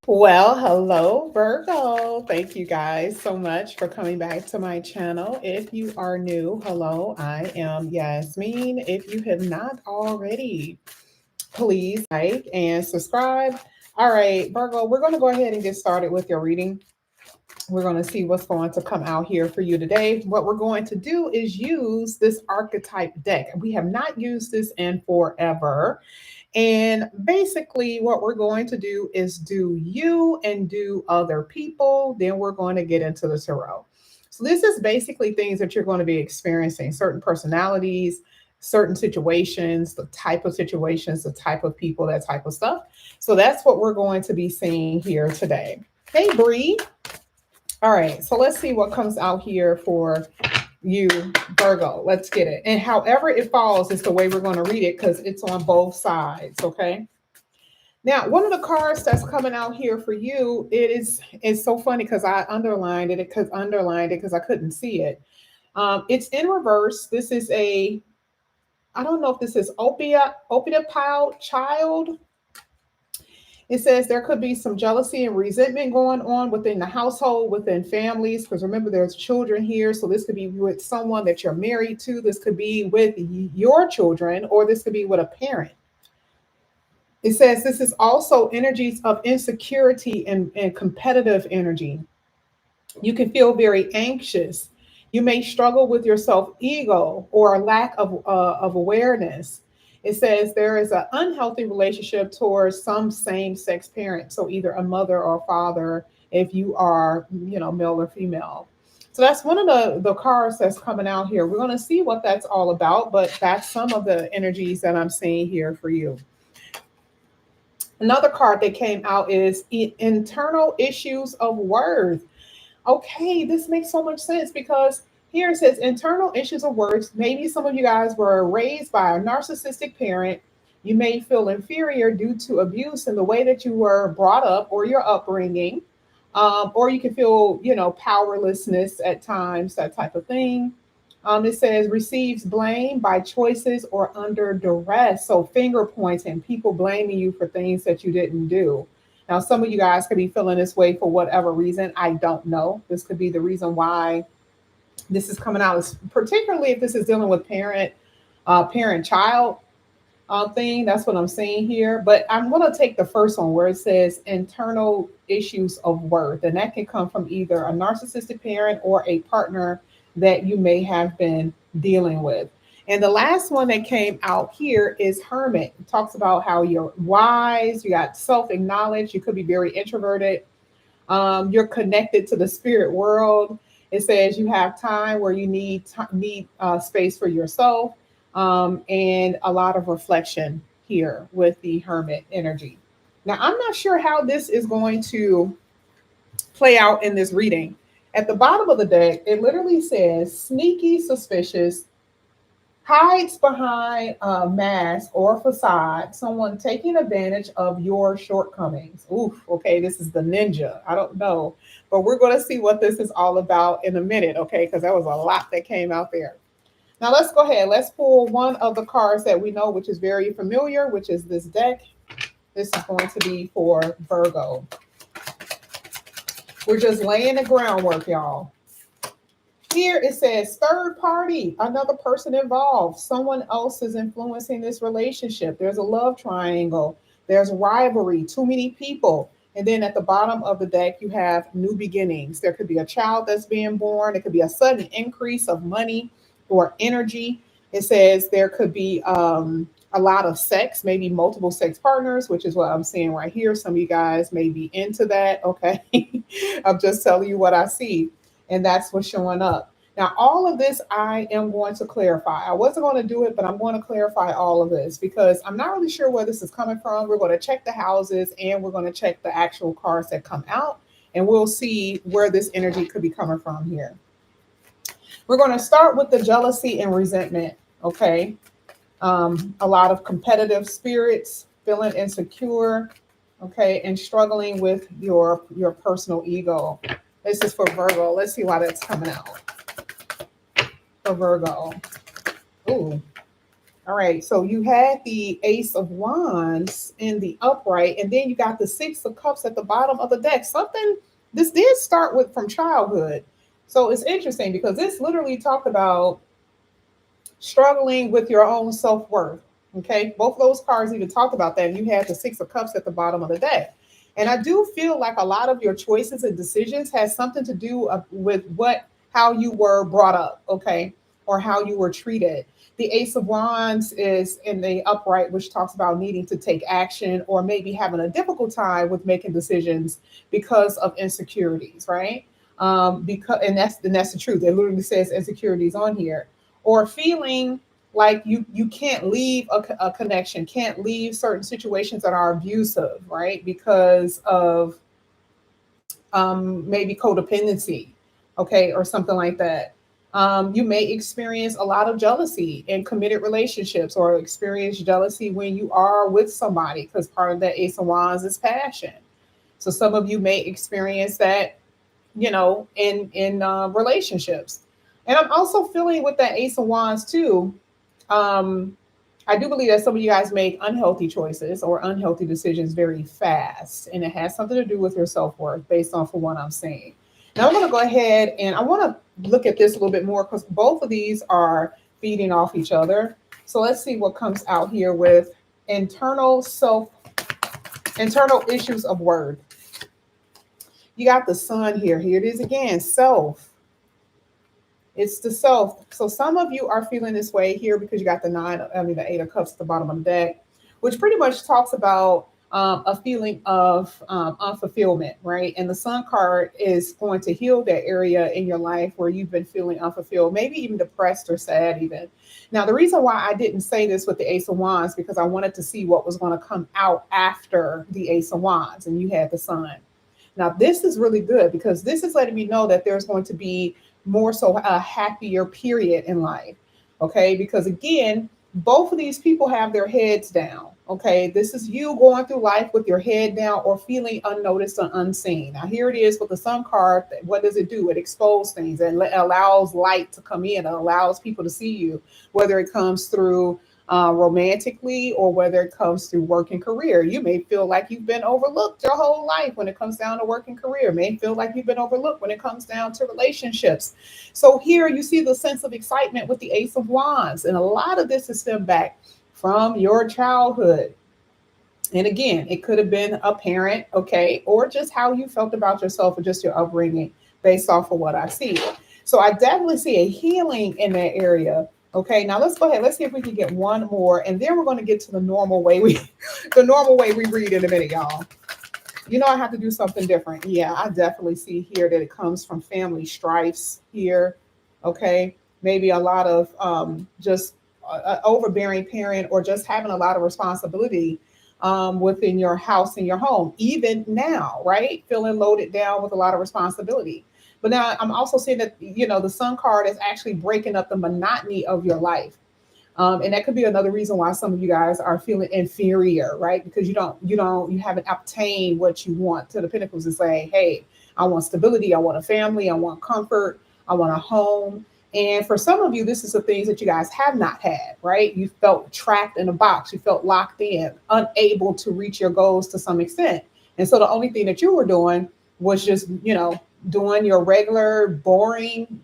Well, hello, Virgo. Thank you guys so much for coming back to my channel. If you are new, hello, I am Yasmin. If you have not already, please like and subscribe. All right, Virgo, we're going to go ahead and get started with your reading. We're going to see what's going to come out here for you today. What we're going to do is use this archetype deck. We have not used this in forever. And basically, what we're going to do is do you and do other people. Then we're going to get into the tarot. So, this is basically things that you're going to be experiencing certain personalities, certain situations, the type of people, that type of stuff. So, that's what we're going to be seeing here today. Hey, Bree. All right. So, let's see what comes out here for you, Virgo. Let's get it. And however it falls is the way we're going to read it because it's on both sides. Okay. Now, one of the cards that's coming out here for you, it's so funny because I underlined it because I couldn't see it. It's in reverse. This is I don't know if this is opiate child. It says there could be some jealousy and resentment going on within the household, within families, because remember, there's children here. So this could be with someone that you're married to. This could be with your children, or this could be with a parent. It says this is also energies of insecurity and competitive energy. You can feel very anxious. You may struggle with your self ego or a lack of awareness. It says there is an unhealthy relationship towards some same sex parent. So either a mother or father, if you are, male or female. So that's one of the cards that's coming out here. We're going to see what that's all about, but that's some of the energies that I'm seeing here for you. Another card that came out is internal issues of worth. Okay, this makes so much sense because here it says internal issues of worth. Maybe some of you guys were raised by a narcissistic parent. You may feel inferior due to abuse in the way that you were brought up or your upbringing. Or you can feel, powerlessness at times, that type of thing. It says receives blame by choices or under duress. So finger pointing, people blaming you for things that you didn't do. Now, some of you guys could be feeling this way for whatever reason. I don't know. This could be the reason why this is coming out, particularly if this is dealing with parent child thing. That's what I'm saying here. But I'm going to take the first one where it says internal issues of worth. And that can come from either a narcissistic parent or a partner that you may have been dealing with. And the last one that came out here is Hermit. It talks about how you're wise, you got self acknowledged, you could be very introverted, you're connected to the spirit world. It says you have time where you need space for yourself, and a lot of reflection here with the Hermit energy. Now, I'm not sure how this is going to play out in this reading. At the bottom of the deck, it literally says sneaky, suspicious, hides behind a mask or facade, someone taking advantage of your shortcomings. Oof, okay, this is the ninja. I don't know, but we're going to see what this is all about in a minute, okay? Because there was a lot that came out there. Now, let's go ahead. Let's pull one of the cards that we know, which is very familiar, which is this deck. This is going to be for Virgo. We're just laying the groundwork, y'all. Here it says third party, another person involved. Someone else is influencing this relationship. There's a love triangle. There's rivalry, too many people. And then at the bottom of the deck, you have new beginnings. There could be a child that's being born. It could be a sudden increase of money or energy. It says there could be a lot of sex, maybe multiple sex partners, which is what I'm seeing right here. Some of you guys may be into that. Okay. I'm just telling you what I see. And that's what's showing up. Now, all of this I am going to clarify. I wasn't going to do it, but I'm going to clarify all of this because I'm not really sure where this is coming from. We're going to check the houses and we're going to check the actual cards that come out, and we'll see where this energy could be coming from here. We're going to start with the jealousy and resentment. Okay. A lot of competitive spirits, feeling insecure, okay, and struggling with your personal ego. This is for Virgo. Let's see why that's coming out for Virgo. Ooh. All right, so you had the Ace of Wands in the upright, and then you got the Six of Cups at the bottom of the deck. Something this did start with from childhood. So it's interesting because this literally talked about struggling with your own self worth. Okay, both of those cards even talked about that. And you had the Six of Cups at the bottom of the deck. And I do feel like a lot of your choices and decisions has something to do with how you were brought up, okay, or how you were treated. The Ace of Wands is in the upright, which talks about needing to take action or maybe having a difficult time with making decisions because of insecurities, right? Because and that's the truth. It literally says insecurities on here, or feeling like you can't leave a connection, can't leave certain situations that are abusive, right? Because of maybe codependency, okay, or something like that. You may experience a lot of jealousy in committed relationships, or experience jealousy when you are with somebody, because part of that Ace of Wands is passion. So some of you may experience that, in relationships. And I'm also feeling with that Ace of Wands too. Um, I do believe that some of you guys make unhealthy choices or unhealthy decisions very fast, and it has something to do with your self worth based off of what I'm saying. Now I'm going to go ahead and I want to look at this a little bit more because both of these are feeding off each other. So let's see what comes out here with internal self, internal issues of worth. You got the sun here. Here it is again, self. It's the self. So some of you are feeling this way here because you got the Eight of Cups at the bottom of the deck, which pretty much talks about a feeling of unfulfillment, right? And the Sun card is going to heal that area in your life where you've been feeling unfulfilled, maybe even depressed or sad, even. Now, the reason why I didn't say this with the Ace of Wands because I wanted to see what was going to come out after the Ace of Wands, and you had the Sun. Now, this is really good because this is letting me know that there's going to be more so a happier period in life. Okay. Because again, both of these people have their heads down. Okay. This is you going through life with your head down or feeling unnoticed or unseen. Now, here it is with the Sun card. What does it do? It exposes things and allows light to come in. It allows people to see you, whether it comes through romantically or whether it comes through work and career. You may feel like you've been overlooked your whole life when it comes down to work and career. May feel like you've been overlooked when it comes down to relationships. So here you see the sense of excitement with the Ace of Wands. And a lot of this is stemmed back from your childhood. And again, it could have been a parent, okay, or just how you felt about yourself or just your upbringing based off of what I see. So I definitely see a healing in that area. Okay, now let's go ahead. Let's see if we can get one more, and then we're going to get to the normal way the normal way we read in a minute, y'all. You know, I have to do something different. Yeah, I definitely see here that it comes from family strifes here. Okay, maybe a lot of just overbearing parent or just having a lot of responsibility within your house and your home, even now, right? Feeling loaded down with a lot of responsibility. But now I'm also seeing that, the Sun card is actually breaking up the monotony of your life. And that could be another reason why some of you guys are feeling inferior, right? Because you haven't obtained what you want to the Pentacles and say, hey, I want stability, I want a family, I want comfort, I want a home. And for some of you, this is the things that you guys have not had, right? You felt trapped in a box, you felt locked in, unable to reach your goals to some extent. And so the only thing that you were doing was just, doing your regular, boring,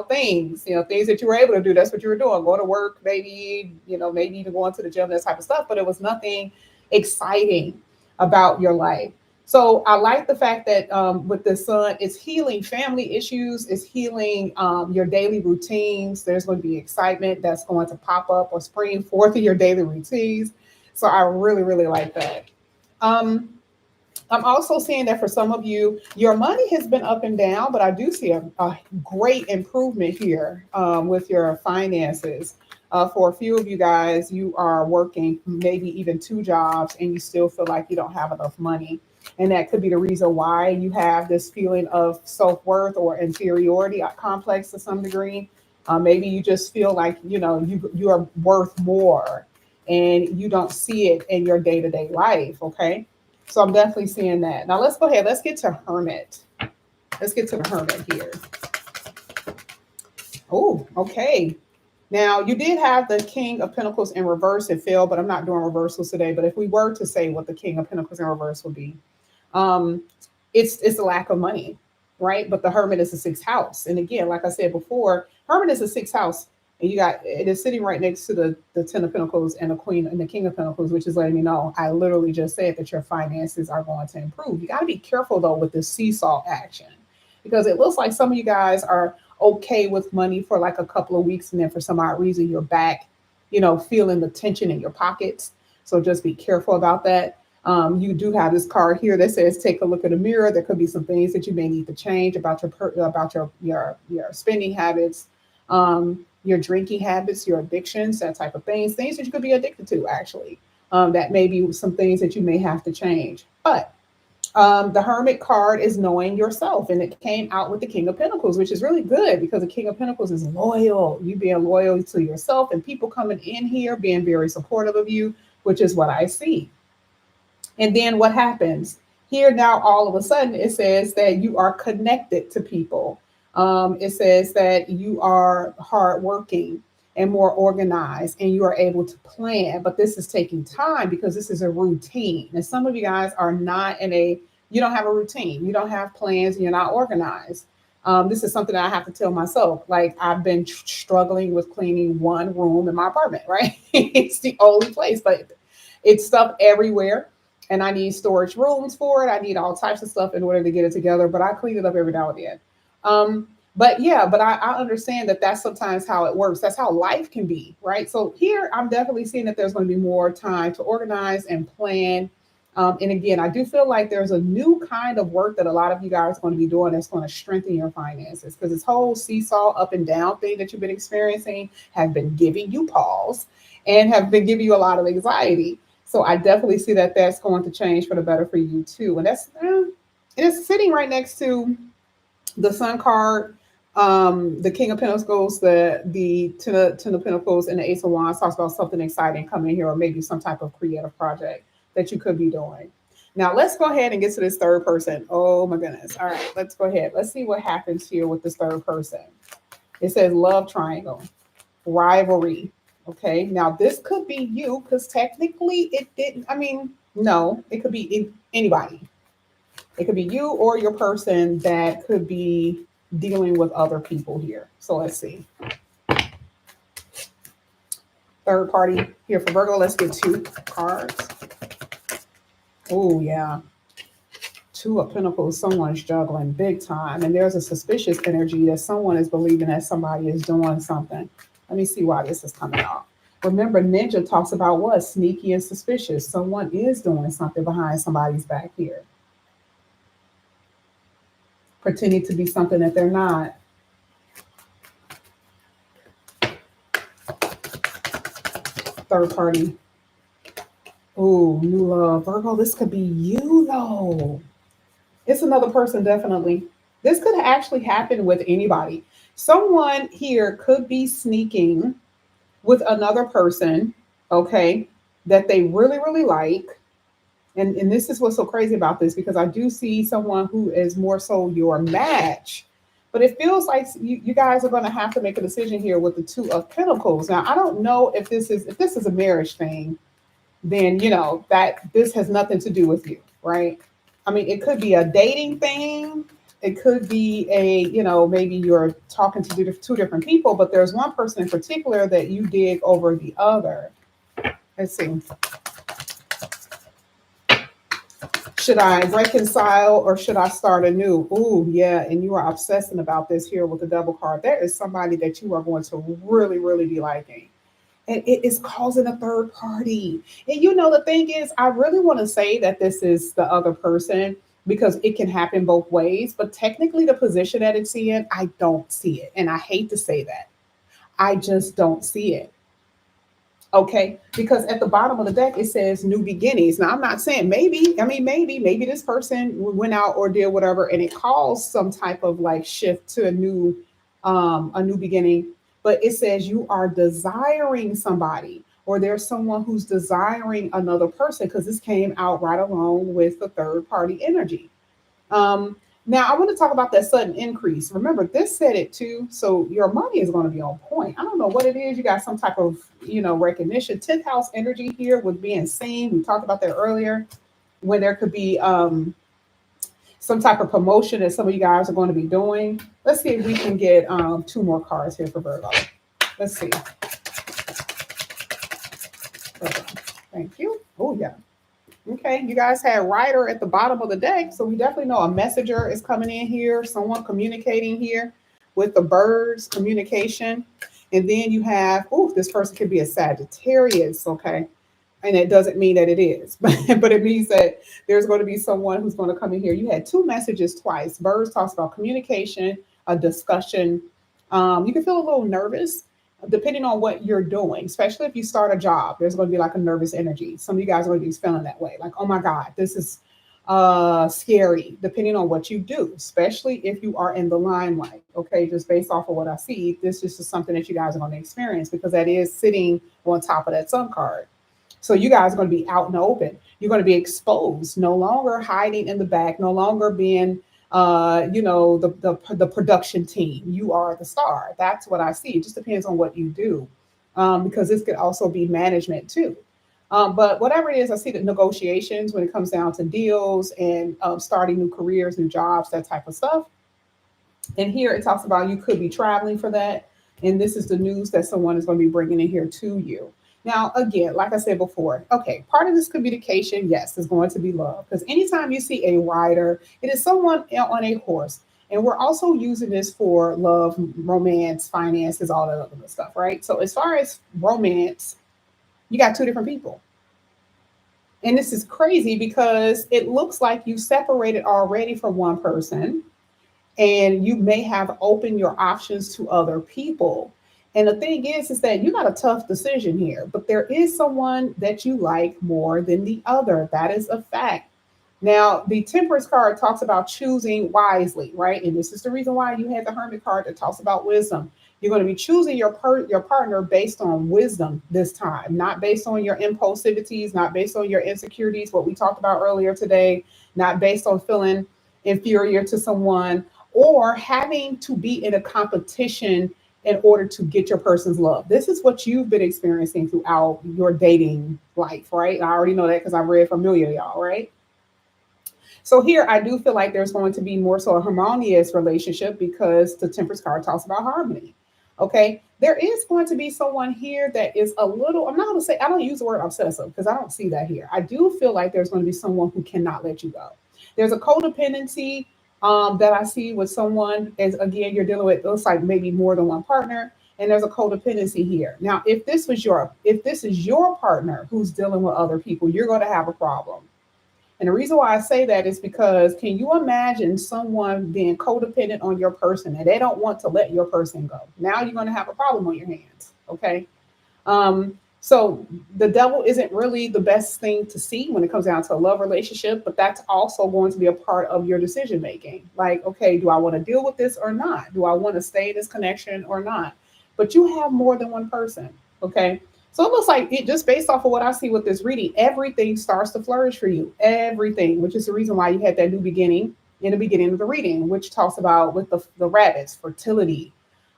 things, things that you were able to do. That's what you were doing. Go to work, maybe, maybe even going to the gym, that type of stuff. But it was nothing exciting about your life. So I like the fact that with the Sun, it's healing family issues, it's healing your daily routines. There's going to be excitement that's going to pop up or spring forth in your daily routines. So I really, really like that. I'm also seeing that for some of you, your money has been up and down, but I do see a great improvement here with your finances. For a few of you guys, you are working maybe even two jobs and you still feel like you don't have enough money. And that could be the reason why you have this feeling of self-worth or inferiority complex to some degree. Maybe you just feel like, you are worth more and you don't see it in your day-to-day life, okay? So I'm definitely seeing that. Now let's go ahead. Let's get to Hermit. Let's get to the Hermit here. Oh, okay. Now, you did have the King of Pentacles in reverse. It failed, but I'm not doing reversals today. But if we were to say what the King of Pentacles in reverse would be, um, it's a lack of money, right? But the Hermit is the sixth house, and again, like I said before, Hermit is the sixth house, and you got it is sitting right next to the Ten of Pentacles and the Queen and the King of Pentacles, which is letting me know I literally just said that your finances are going to improve. You got to be careful though with this seesaw action because it looks like some of you guys are okay with money for like a couple of weeks, and then for some odd reason you're back, feeling the tension in your pockets. So just be careful about that. You do have this card here that says, "Take a look in the mirror." There could be some things that you may need to change about your spending habits, your drinking habits, your addictions, that type of things that you could be addicted to. Actually, that may be some things that you may have to change. But the Hermit card is knowing yourself, and it came out with the King of Pentacles, which is really good because the King of Pentacles is loyal. You being loyal to yourself, and people coming in here being very supportive of you, which is what I see. And then what happens here now? All of a sudden, it says that you are connected to people. It says that you are hardworking and more organized, and you are able to plan. But this is taking time because this is a routine. And some of you guys are not you don't have a routine, you don't have plans, and you're not organized. This is something that I have to tell myself. Like I've been struggling with cleaning one room in my apartment, right? It's the only place, but it's stuff everywhere, and I need storage rooms for it. I need all types of stuff in order to get it together, but I clean it up every now and then. But yeah, but I understand that that's sometimes how it works. That's how life can be, right? So here I'm definitely seeing that there's going to be more time to organize and plan. And again, I do feel like there's a new kind of work that a lot of you guys are going to be doing that's going to strengthen your finances because this whole seesaw up and down thing that you've been experiencing have been giving you pause and have been giving you a lot of anxiety. So I definitely see that that's going to change for the better for you too. And it's sitting right next to the Sun card, the King of Pentacles, the Ten of Pentacles, and the Ace of Wands talks about something exciting coming here, or maybe some type of creative project that you could be doing. Now let's go ahead and get to this third person. Oh my goodness. All right, let's go ahead. Let's see what happens here with this third person. It says love triangle, rivalry. Okay, now this could be you because technically it didn't. I mean, no, it could be anybody. It could be you or your person that could be dealing with other people here. So let's see. Third party here for Virgo. Let's get two cards. Oh, yeah. Two of Pentacles. Someone's juggling big time. And there's a suspicious energy that someone is believing that somebody is doing something. Let me see why this is coming off. Remember, Ninja talks about what? Sneaky and suspicious. Someone is doing something behind somebody's back here, pretending to be something that they're not. Third party. Oh, new love. Virgo, this could be you, though. It's another person, definitely. This could actually happen with anybody. Someone here could be sneaking with another person, okay, that they really, really like. And this is what's so crazy about this because I do see someone who is more so your match. But it feels like you guys are going to have to make a decision here with the Two of Pentacles. Now, I don't know if this is a marriage thing, then that this has nothing to do with you, right? I mean, it could be a dating thing. It could be maybe you're talking to two different people, but there's one person in particular that you dig over the other. Let's see. Should I reconcile or should I start anew? Ooh, yeah. And you are obsessing about this here with the double card. There is somebody that you are going to really, really be liking. And it is causing a third party. And the thing is, I really want to say that this is the other person because it can happen both ways. But technically, the position that it's in, I don't see it. And I hate to say that. I just don't see it. Okay, because at the bottom of the deck it says new beginnings. Now I'm not saying maybe. I mean maybe this person went out or did whatever, and it caused some type of like shift to a new beginning. But it says you are desiring somebody, or there's someone who's desiring another person because this came out right along with the third party energy. Now, I want to talk about that sudden increase. Remember, this said it too. So your money is going to be on point. I don't know what it is. You got some type of, recognition. 10th house energy here with being seen. We talked about that earlier, when there could be some type of promotion that some of you guys are going to be doing. Let's see if we can get two more cards here for Virgo. Let's see. Virgo. Thank you. Oh, yeah. Okay, you guys had Rider at the bottom of the deck, so we definitely know a messenger is coming in here, someone communicating here with the birds, communication. And then you have, oh, this person could be a Sagittarius, okay? And it doesn't mean that it is, but it means that there's going to be someone who's going to come in here. You had two messages twice. Birds talks about communication, a discussion. You can feel a little nervous depending on what you're doing, especially if you start a job. There's going to be like a nervous energy. Some of you guys are going to be feeling that way, like, oh my God, this is scary, depending on what you do, especially if you are in the limelight. Okay, just based off of what I see, this is just something that you guys are going to experience because that is sitting on top of that sun card. So you guys are going to be out in the open. You're going to be exposed, no longer hiding in the back, no longer being, the production team. You are the star. That's what I see. It just depends on what you do, because this could also be management too. But whatever it is, I see the negotiations when it comes down to deals and starting new careers, new jobs, that type of stuff. And here it talks about you could be traveling for that. And this is the news that someone is going to be bringing in here to you. Now, again, like I said before, okay, part of this communication, yes, is going to be love. Because anytime you see a rider, it is someone on a horse. And we're also using this for love, romance, finances, all that other stuff, right? So as far as romance, you got two different people. And this is crazy because it looks like you separated already from one person and you may have opened your options to other people. And the thing is that you got a tough decision here, but there is someone that you like more than the other. That is a fact. Now, the Temperance card talks about choosing wisely, right? And this is the reason why you had the Hermit card that talks about wisdom. You're going to be choosing your partner based on wisdom this time, not based on your impulsivities, not based on your insecurities, what we talked about earlier today, not based on feeling inferior to someone or having to be in a competition in order to get your person's love. This is what you've been experiencing throughout your dating life, right? I already know that because I read familiar, y'all, right? So here I do feel like there's going to be more so a harmonious relationship because the Temperance card talks about harmony. Okay. There is going to be someone here that is a little, I'm not going to say, I don't use the word obsessive because I don't see that here. I do feel like there's going to be someone who cannot let you go. There's a codependency that I see with someone as again, you're dealing with, it looks like maybe more than one partner. And there's a codependency here. Now, if this is your partner who's dealing with other people, you're going to have a problem. And the reason why I say that is because can you imagine someone being codependent on your person and they don't want to let your person go? Now you're going to have a problem on your hands. Okay. So the devil isn't really the best thing to see when it comes down to a love relationship, but that's also going to be a part of your decision making. Like, okay, do I want to deal with this or not? Do I want to stay in this connection or not? But you have more than one person. Okay. So it looks like it just based off of what I see with this reading, everything starts to flourish for you. Everything, which is the reason why you had that new beginning in the beginning of the reading, which talks about with the rabbits, fertility,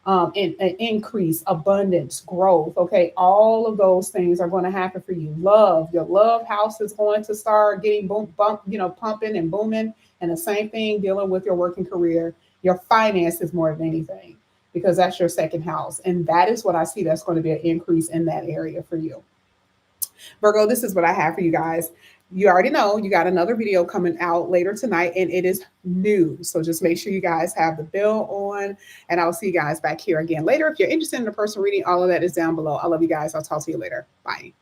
and increase, abundance, growth. Okay, all of those things are going to happen for you. Love, your love house is going to start getting pumping and booming. And the same thing dealing with your working career, your finances more than anything because that's your second house. And that is what I see that's going to be an increase in that area for you. Virgo, this is what I have for you guys. You already know you got another video coming out later tonight and it is new. So just make sure you guys have the bell on and I'll see you guys back here again later. If you're interested in the personal reading, all of that is down below. I love you guys. I'll talk to you later. Bye.